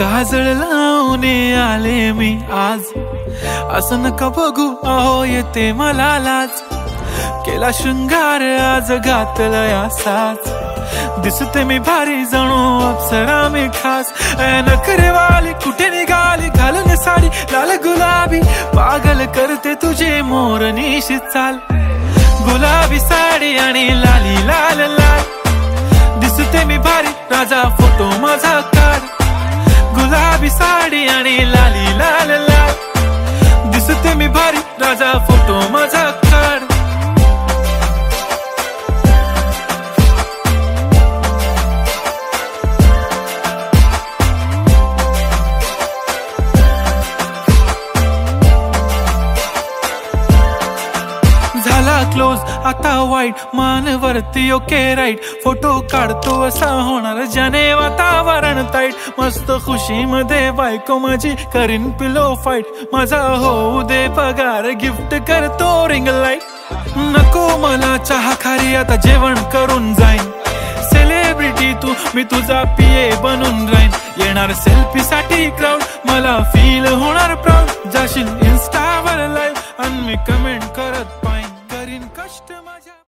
काजळ लावून आले मी आज, असं नका बघू अहो येते मला लाज। केला शृंगार आज घातला साज, दिसते मी भारी जणू अप्सरा मी खास। नखरेवाली कुठे निघाली घालून साडी लाल गुलाबी, पागल करते तुझे मोरनीशी चाल। गुलाबी साडी आणि लाली लाल लाल, दिसते मी भारी राजा फोटो माझा काढ। गुलाबी साडी आणि लाली लाल लाल, दिसते मी भारी राजा फोटो माझा काढ। झाला क्लोज आता वाईट मानवरती ओके राईट, फोटो काढतो असा होणार ज्याने वातावरण ताईट। मस्त खुशी मध्ये बायको माझी करीन पिलो फाईट, माझा होऊ दे पगार गिफ्ट करतो रिंग लाईट। नको मला चहा खारी आता जेवण करून जाईन, सेलिब्रिटी तू मी तुझा पीए बनून राहीन। येणार सेल्फी साठी क्राऊड मला फील होणार प्राऊड, जाशील इन्स्टावर लाईव्ह आणि मी कमेंट करत पाहिन करीन कष्ट।